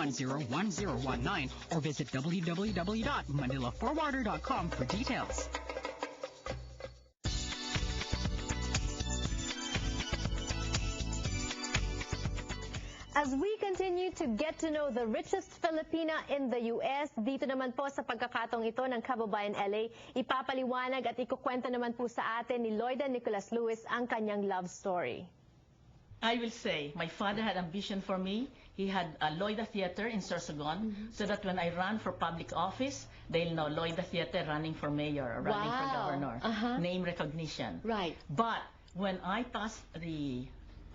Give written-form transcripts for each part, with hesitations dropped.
910-1019 or visit www.manilaforwarder.com for details. As we continue to get to know the richest Filipina in the U.S., dito naman po sa pagkakataong ito ng Kababayan LA, ipapaliwanag at ikukwento naman po sa atin ni Lloyda Nicholas Lewis ang kanyang love story. I will say, my father had ambition for me. He had a Lloyda Theater in Sorsogon, so that when I run for public office, they'll know Lloyda Theater running for mayor or running for governor. Name recognition. Right. But when I passed the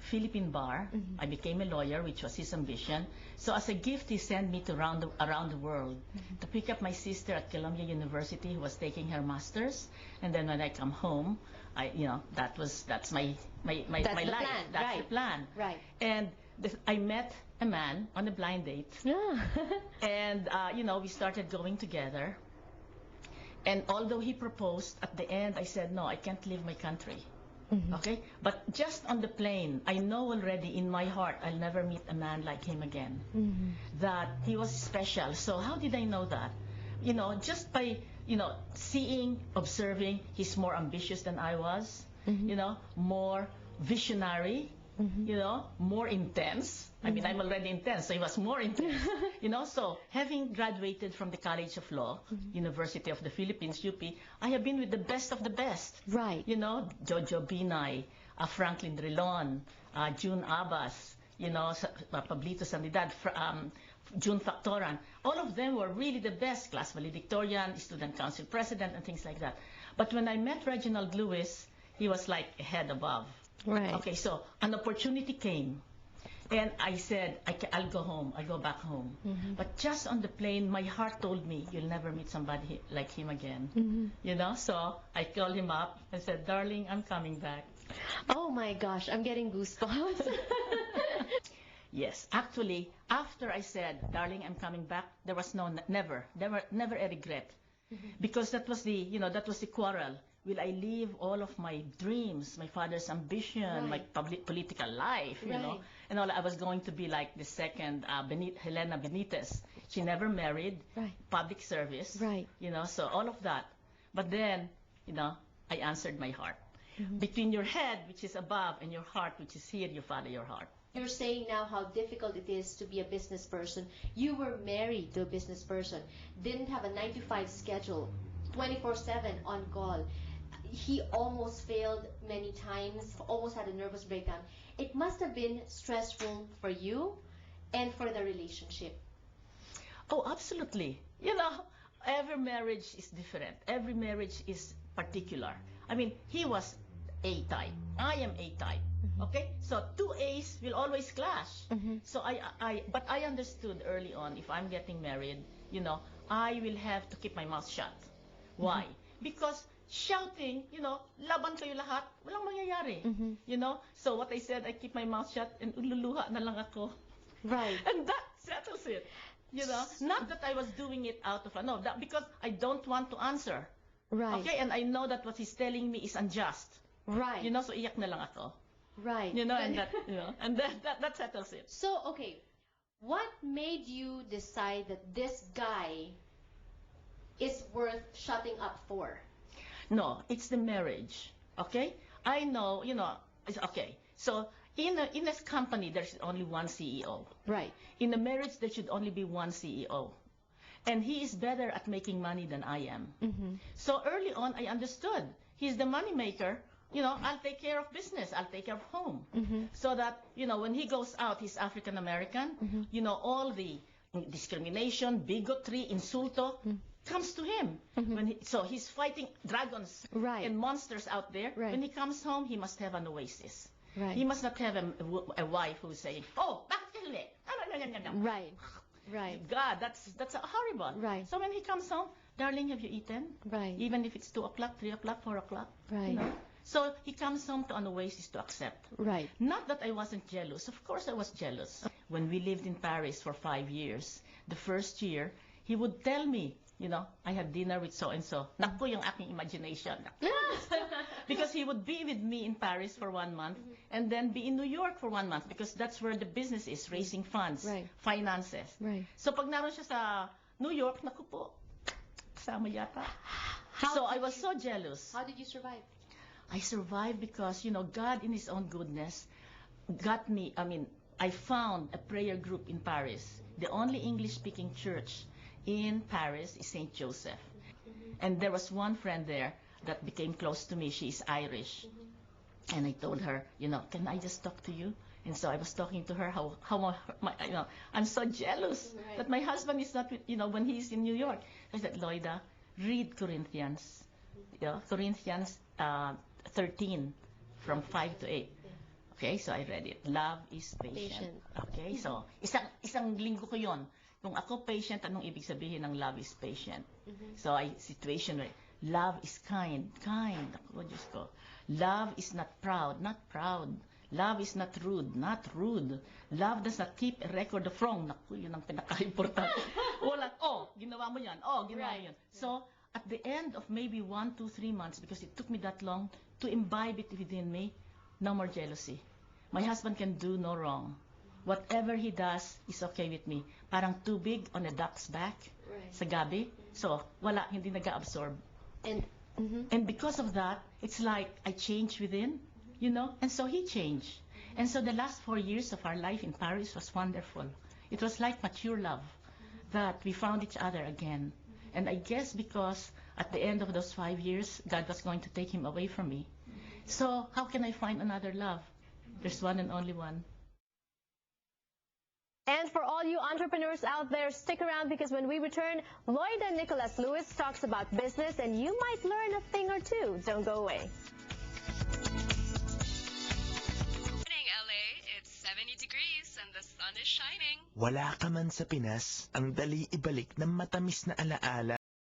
Philippine bar, I became a lawyer, which was his ambition. So as a gift, he sent me to around the world to pick up my sister at Columbia University, who was taking her master's. And then when I come home, that's my life. Plan. That's the plan. Right. And I met a man on a blind date. Yeah. And we started going together. And although he proposed, at the end I said, no, I can't leave my country. Okay, but just on the plane, I know already in my heart I'll never meet a man like him again. That he was special. So how did I know that? Just by seeing, observing, he's more ambitious than I was. More visionary. More intense. I mean, I'm already intense, so he was more intense. So having graduated from the College of Law, University of the Philippines, UP, I have been with the best of the best. Right. Jojo Binay, Franklin Drilon, June Abbas, Pablito Sanidad, June Factoran. All of them were really the best, class valedictorian, student council president, and things like that. But when I met Reginald Lewis, he was like a head above. Right. Okay, so an opportunity came. And I said, I'll go home. I'll go back home. But just on the plane, my heart told me, you'll never meet somebody like him again. So I called him up and said, darling, I'm coming back. Oh my gosh, I'm getting goosebumps. Yes, actually, after I said, darling, I'm coming back, there was never a regret. Because that was the quarrel. Will I leave all of my dreams, my father's ambition, my political life, and all? I was going to be like the second Helena Benitez. She never married, public service, so all of that. But then, I answered my heart. Between your head, which is above, and your heart, which is here, you follow your heart. You're saying now how difficult it is to be a business person. You were married to a business person, didn't have a 9-to-5 schedule, 24/7 on call. He almost failed many times, almost had a nervous breakdown. It must have been stressful for you and for the relationship. Oh, absolutely. Every marriage is different. Every marriage is particular. I mean, he was A-type. I am A-type. Okay? So two A's will always clash. So but I understood early on, if I'm getting married, I will have to keep my mouth shut. Why? Because shouting, laban kayo lahat, walang mangyayari. So what I said, I keep my mouth shut and ululuha na lang ako. Right. And that settles it. Not that I was doing it out of because I don't want to answer. Right. Okay, and I know that what he's telling me is unjust. Right. So iyak na lang ako. Right. And that settles it. So, okay, what made you decide that this guy is worth shutting up for? No, it's the marriage. Okay? I know, okay. So in a company, there's only one CEO. Right. In a marriage, there should only be one CEO. And he is better at making money than I am. So early on, I understood. He's the money maker. I'll take care of business. I'll take care of home. So that, when he goes out, he's African American. All the discrimination, bigotry, insulto comes to him. So he's fighting dragons and monsters out there. When he comes home, he must have an oasis. He must not have a wife who's saying, "Oh, bakit ka huli?" Right. Right. God, that's horrible. Right. So when he comes home, darling, have you eaten? Right. Even if it's 2 o'clock, 3 o'clock, 4 o'clock. Right. So he comes home to an oasis to accept. Right. Not that I wasn't jealous. Of course I was jealous. When we lived in Paris for 5 years, the first year, he would tell me, you know, I had dinner with so-and-so. Naku, yung aking imagination. Because he would be with me in Paris for 1 month and then be in New York for 1 month because that's where the business is, raising funds, Right. finances. Right. So pag naroon siya sa New York, naku po, kasama yata. So I was so jealous. How did you survive? I survived because, you know, God in His own goodness got me, I found a prayer group in Paris. The only English-speaking church in Paris is St. Joseph. And there was one friend there that became close to me. She's Irish. And I told her, you know, can I just talk to you? And so I was talking to her how you know, I'm so jealous Right. that my husband is not, you know, when he's in New York. I said, Loida, read Corinthians. Yeah, Corinthians 13 from 5 to 8. Okay, so I read it. Love is patient. Okay, so isang linggo ko yon. Kung ako patient, anong ibig sabihin ng love is patient? So situation where love is kind. Ako, Diyos ko. Love is not proud. Love is not rude. Love does not keep a record of wrong. Naku, yun ang pinaka-importante. Wala, ginawa mo yan. Ginawa mo yan. So, at the end of maybe 1, 2, 3 months, because it took me that long to imbibe it within me, no more jealousy. My husband can do no wrong. Whatever he does is okay with me. Parang tubig on a duck's back sa gabi. So, wala, hindi nag-absorb. And because of that, it's like I changed within, you know, and so he changed. And so the last 4 years of our life in Paris was wonderful. It was like mature love that we found each other again. And I guess because at the end of those 5 years, God was going to take him away from me. So how can I find another love? There's one and only one. And for all you entrepreneurs out there, stick around because when we return, Loida Nicholas Lewis talks about business and you might learn a thing or two. Don't go away. Morning, LA. It's 70 degrees and the sun is shining. Wala ka man sa Pinas, ang dali ibalik ng matamis na alaala